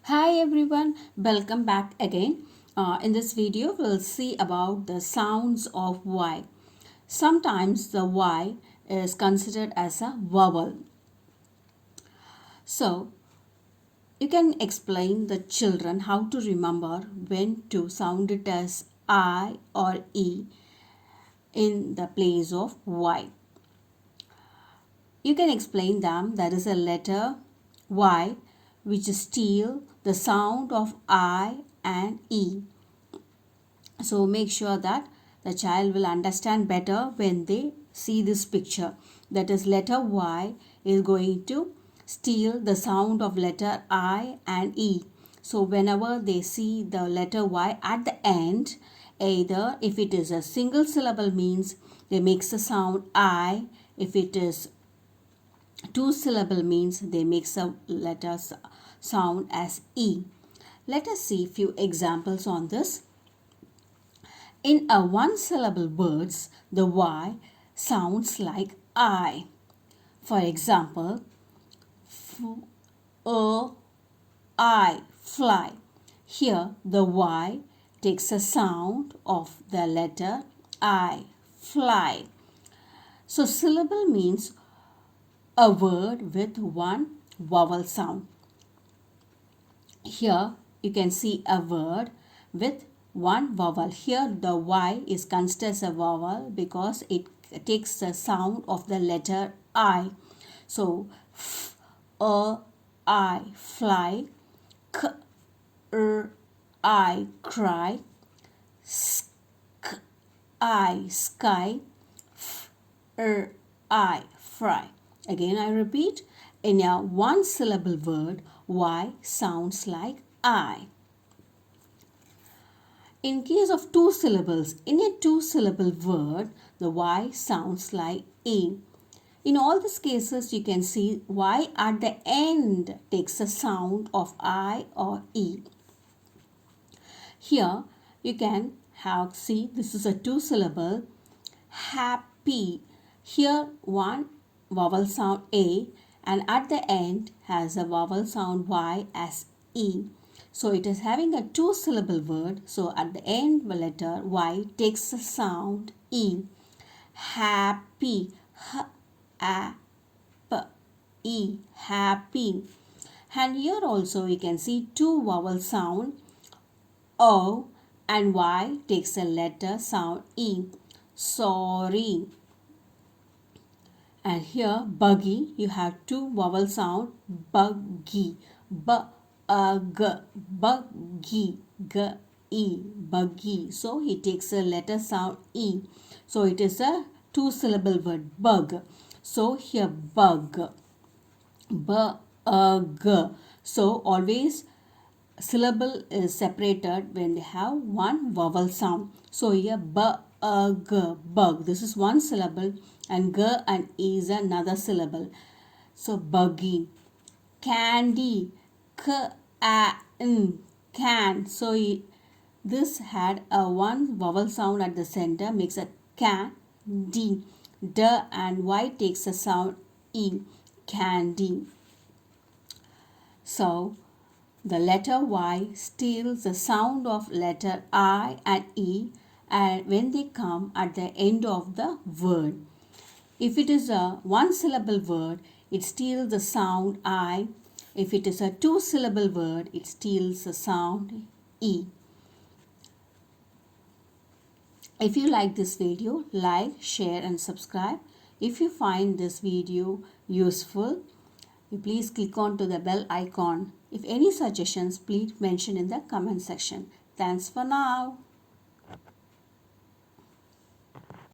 Hi everyone, welcome back again. In this video, we'll see about the sounds of Y. Sometimes the Y is considered as a vowel. So, you can explain the children how to remember when to sound it as I or E in the place of Y. You can explain them there is a letter Y which steals the sound of I and E. So make sure that the child will understand better when they see this picture. That is, letter Y is going to steal the sound of letter I and E. So whenever they see the letter Y at the end, either if it is a single syllable means they makes the sound I. If it is two syllable means they make the letters sound as E. Let us see few examples on this. In a one syllable words, the Y sounds like I. For example, I, fly. Here the Y takes a sound of the letter I, fly. So syllable means a word with one vowel sound. Here you can see a word with one vowel. Here the Y is considered as a vowel because it takes the sound of the letter I. So I, fly. I, cry. I, sky. I, fry. Again I repeat, in a one syllable word, Y sounds like I. In case of two syllables, in a two syllable word, the Y sounds like E. In all these cases, you can see Y at the end takes the sound of I or E. Here you can see this is a two syllable, happy. Here one vowel sound A and at the end has a vowel sound Y as E. So it is having a two syllable word. So at the end the letter Y takes the sound E. Happy. E. Happy. And here also you can see two vowel sound O and Y takes a letter sound E. Sorry. And here buggy, you have two vowel sound buggy, buggy, g, buggy. So he takes a letter sound E. So it is a two syllable word bug. So here bug, bug. So always syllable is separated when they have one vowel sound. So here bug, bug. This is one syllable and g and e is another syllable. So buggy. Candy, can. So this had a one vowel sound at the center, makes a can, d. D and y takes a sound e, candy. So the letter Y steals the sound of letter I and E and when they come at the end of the word. If it is a one syllable word, it steals the sound I. If it is a two syllable word, it steals the sound E. If you like this video, like, share and subscribe. If you find this video useful, please click on to the bell icon. If any suggestions, please mention in the comment section. Thanks for now.